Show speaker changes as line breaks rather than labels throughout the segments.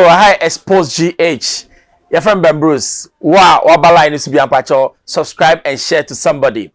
hi Xposed GH. Your friend Ben Bruce. Wow, wabala needs to be ampacho. Subscribe and share to somebody.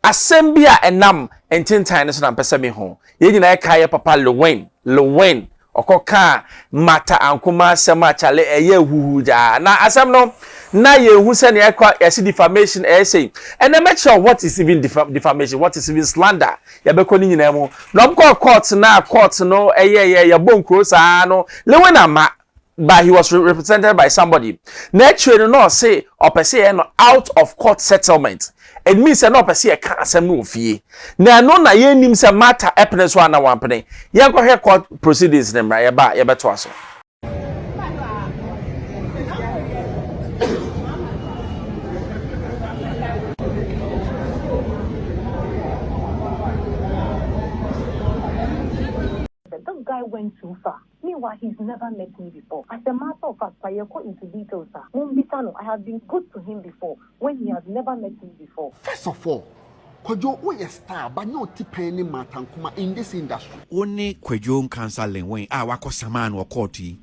Assembia enam entintan so na pesa me ho. Ye nyina kaya papa Lilwin. Okoka mata ankuma sema chale eye huhuja. Na asem no na ye hu se na ekwa yesi defamation say. And then make sure what is even defamation, what is even slander. Ya beko ni nyina mu. No mko court no eye ya bonkro sa no. Lilwin ama but he was represented by somebody. Naturally, no say or per se no out of court settlement. It means no per se can't asem no fee. Na no na ye nim se matter happiness one na one penny. Ye go hear court proceedings them right ya beto aso.
This guy went too far. Meanwhile, he's never met me before. As a matter of fact, I go into details, sir. I have been good to him before when he has never met me before.
First of all, Kwajo, we a star, but no tipeni matankuma in this industry.
Only Kwajo Nkansah Lilwin, wako saman wakoti.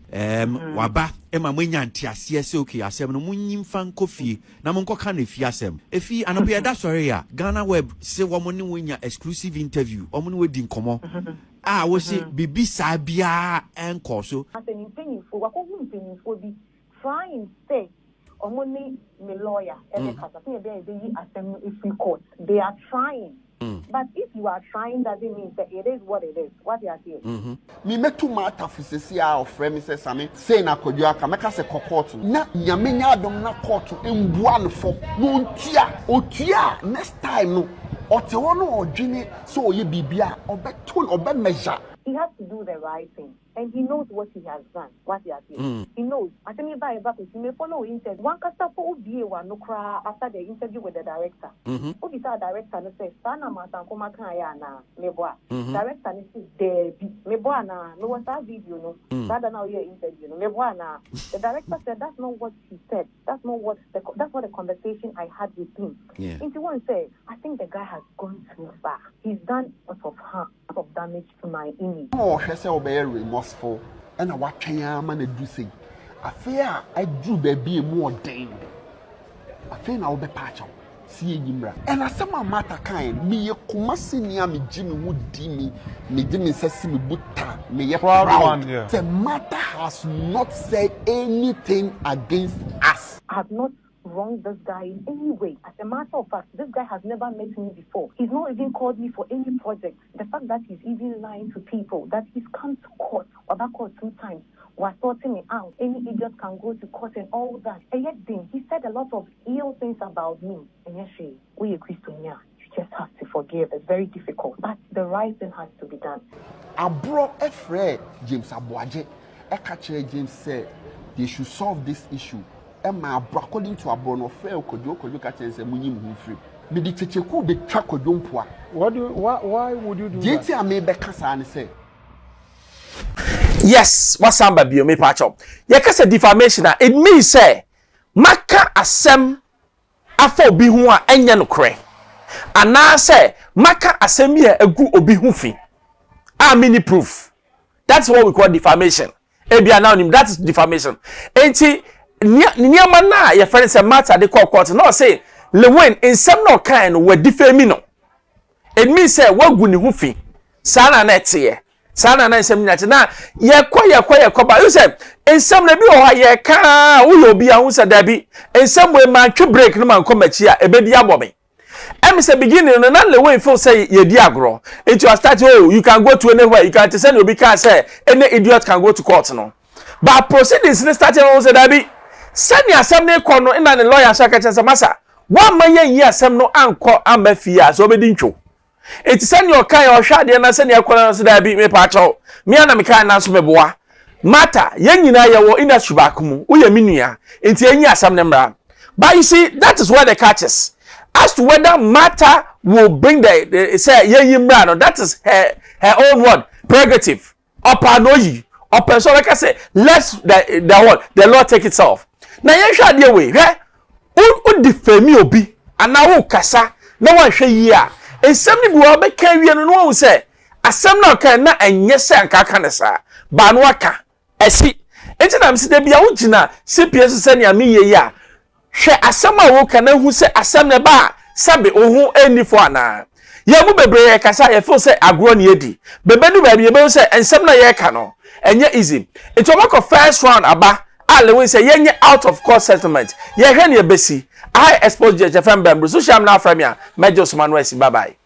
Waba, ema mwenye antiasiese oki asem no munyim fan kofi na monko kane fi asem. Efi anobia da sorry ya. Ghana Web se wamoni wenya exclusive interview. Omoni we di nkomo. We say bibi sabia enko so.
As an impenifu, wako impenifu bi try and say omoni me lawyer if we court. They are trying. But if you are trying, doesn't mean that it is what it is. What they are saying.
Me me too matter for of friend Mr. Sammy say na kodua make say court na nyamenya adom na court embua no fo no otia next time no ote wono odwene so oye bibia obeton obe measure.
He has to do the right thing. And he knows what he has done, what he has done. He knows. I think he may follow interview. One customer will be one no cry after the interview with the director. Who be the director and says, Sana Matankoma Kayana, Meboa. Director says, Meboana, no was that video, no. Rather now your interview, no. Meboana. The director said, that's not what he said. That's what the conversation I had with him.
Yeah.
And one say, I think the guy has gone too far. He's done a lot of harm, a lot of damage to my image.
Oh, she said, remorseful, and I watch him and do say, I fear I do baby more dang. I fear now the patch. See him, and as some matter kind, me a kumasi near me Jimmy would me Jimmy says me buta, me a proud. The matter has not said anything against us.
I have not wronged this guy in any way. As a matter of fact, this guy has never met me before. He's not even called me for any project. The fact that he's even lying to people, that he's come to court, or that court 2 times, was sorting me out. Any idiot can go to court and all that. And yet then, he said a lot of ill things about me. And yes, we are Christian. You just have to forgive. It's very difficult. But the right thing has to be done.
I brought a friend, James Abuaje. James said they should solve this issue. According to a bono fair Kojo catches a munim free. Medicheku be track Kojompua.
Why would you do that?
JT may be Kasa and say.
Yes, what samba bio me patch up. Yakasa defamation, it means say Maka asem afo obi hu a enya no kre. Ana say Maka asem ye egu obi hu fi. Mini proof. That's what we call defamation. Ebia now that is defamation. Enti Niama na your friend say matter the court no say Lilwin in some no kind we defame no. It means say we gu ni hu fi. Sana na tie. Sana na nsem nyate na ye kwa ba you say nsem na bi o ha ye ka wo obi a hu say da bi nsem we ma twe break no man komachi a ebedi abobe. Em say beginning no na Lilwin feel say ye di agro. It you start you can go to anywhere you can send obi can say any idiot can go to court no. But proceedings starting on say da bi send your assembly kono ina the lawyer so catch say masa one man ye asem no anko amafia so obedi ntwo it send your kind or hwade na send your kono so da bi me pa chaw me ana me kan na so meboa mata ye nyina ye wo industry back mu wo ye minua enti enyi asem ne mra. But you see that is where the catch is as to whether matter will bring the say ye mra no that is her own word prerogative opanoyi open like I say let's the law take itself. Na ye hwa de we hwe defame obi ana wo kasa na wan hwe yi a ensem ni bi wo be kan wie no no wo say asem na kan na enye se anka aka ne sa ba no aka esi enti na msi de bia wo gina CPS se ne ame ye ya hwe asem a wo kana hu se asem ne ba sabe ohu enifo ana ye mu bebre kasa ye feel se agro ne yedi bebedu ba ye be se ensem na ye ka no enye easy enti o first round aba Lilwin say yenye out of court settlement ye hwe ne besi I expose je FM Bambro social na from ya major Manuel bye bye.